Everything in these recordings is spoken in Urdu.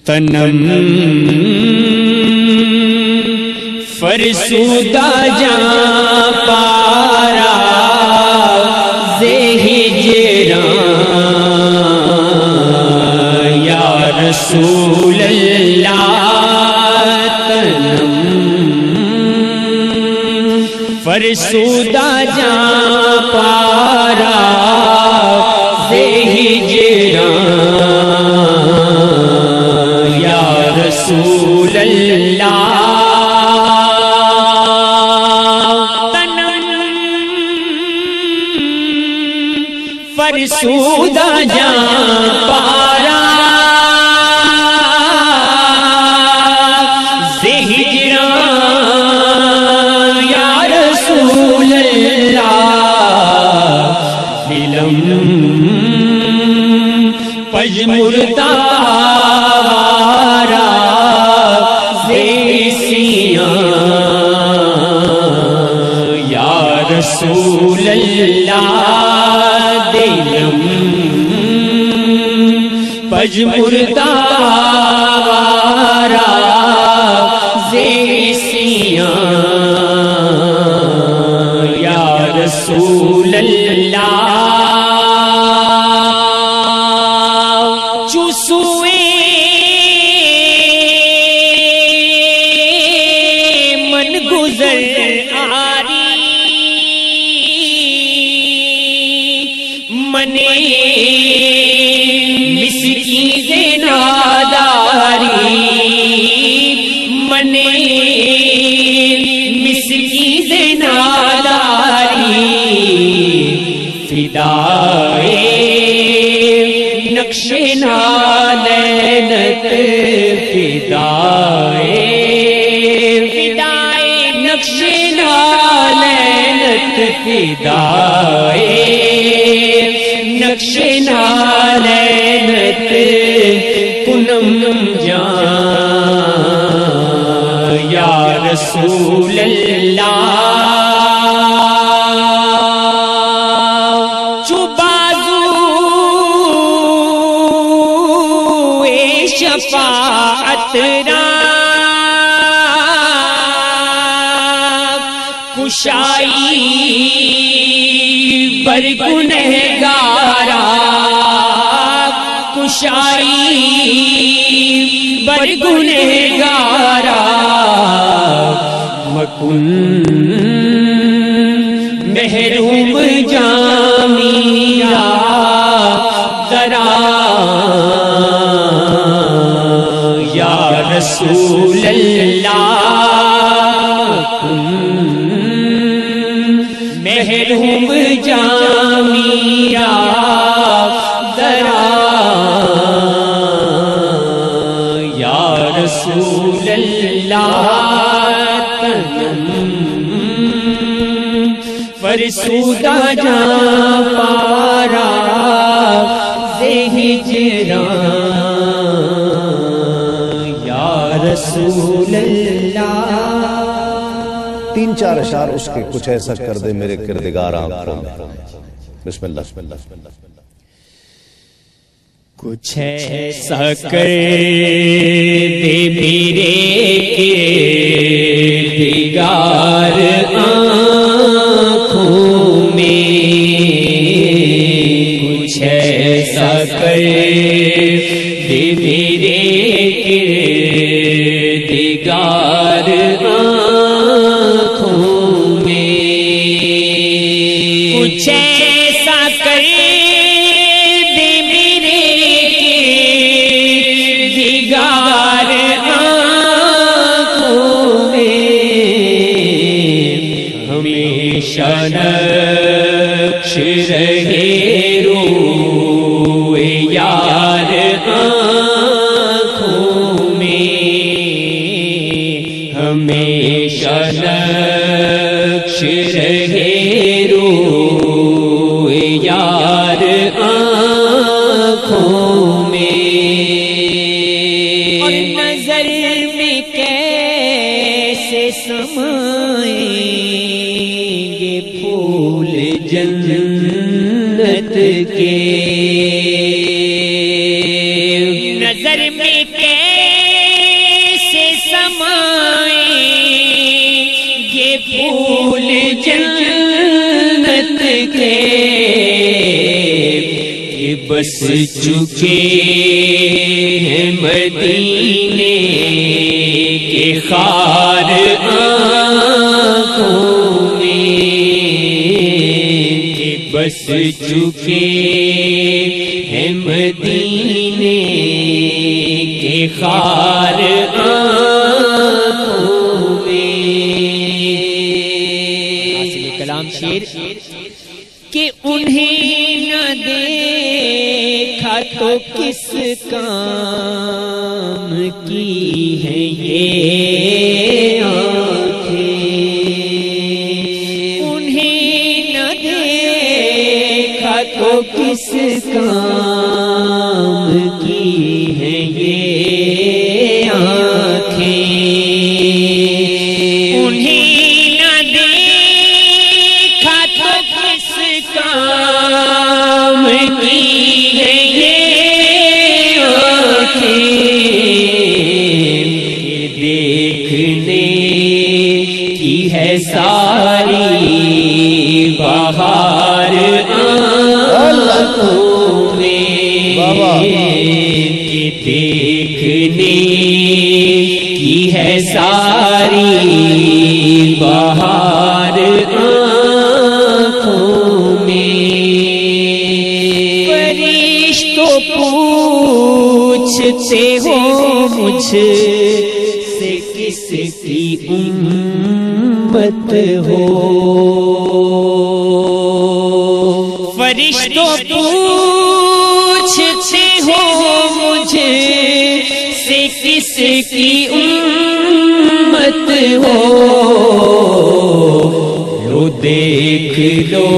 تنم فرسودہ جاں پارا زہجران یا رسول اللہ تنم فرسودہ جاں پارا زہجران یا رسول اللہ فرسودہ جاں پارا زہجران یا رسول اللہ فلم پجمردہ وارا زیسیاں یا رسول اللہ دلم پجمردہ وارا زیسیاں یا رسول اللہ چوسوئے من گزر آری منے مسکین ناداری منے مسکین ناداری فدائے نقش نالینت فدائے نقش نالینت فدائے نقش نالینت کنم جان یا رسول اللہ چو بازوئے شفاعت را کشائی بر گنہگارا کشائی بر گنہگارا مکن محروم جامعہ ذرا یا رسول اللہ محروم جامعہ ذرا یا رسول اللہ تنم فرسودہ جاں پارا زہجران یا رسول اللہ تین چار اشعار اس کے کچھ ایسا کر دے میرے کردگار آنکھوں میں بسم اللہ کچھ ایسا کر دے میرے کردگار آنکھوں میں کچھ ایسا کر دے میرے کردگار کچھ ایسا کر دے میرے کردگار آنکھوں میں ہمیشہ نقش رہے روئے یار آنکھوں میں ہمیشہ نقش رہے یار آنکھوں میں نظر میں کیسے سمائیں گے پھول جنت کے، نظر میں کیسے سمائیں گے پھول جنت کے، کہ بس چکے ہیں مدینے کے خار آنکھوں میں، کہ بس چکے ہیں مدینے کے خار آنکھوں میں۔ حاصل کلام شیر کہ انہیں نہ دیکھا تو کس کام کی ہے یہ آنکھیں، انہیں نہ دیکھا تو کس کام کی ہے یہ آنکھیں، انہیں نہ دیکھا تو کس کام کی ہے یہ آنکھیں، یہ دیکھنے کی ہے ساری بہار آنکھوں میں، یہ دیکھنے کی ہے ساری بہار آنکھوں میں۔ فرشتوں پوچھتے ہو مجھ سے کس کی امت ہو، فرشتوں پوچھتے ہو مجھ سے کس کی امت ہو، لو دیکھ لو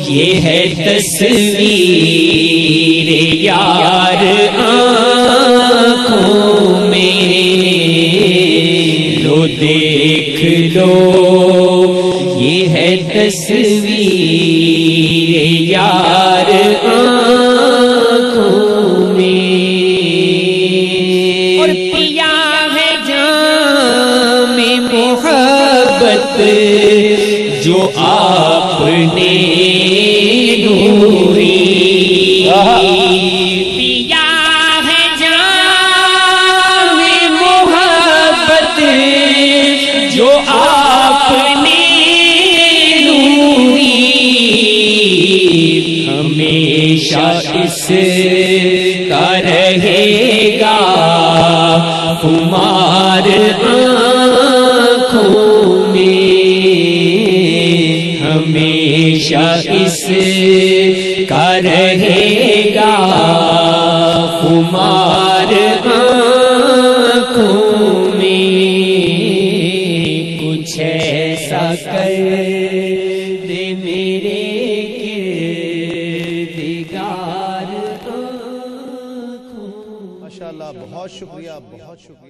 یہ ہے تصویر یار آنکھوں میں، لو دیکھ لو یہ ہے تصویر یار آنکھوں میں، اور پیا ہے جام محبت جو آپ نے نوری، پیا ہے جام محبت جو آپ نے نوری، ہمیشہ اس کا رہے گا خمار آنکھوں میں، ہمیشہ اس کا رہے گا خمار آنکھوں میں، کچھ ایسا کر دے میرے کردگار آنکھوں۔ ماشاءاللہ، بہت شکریہ، بہت شکریہ۔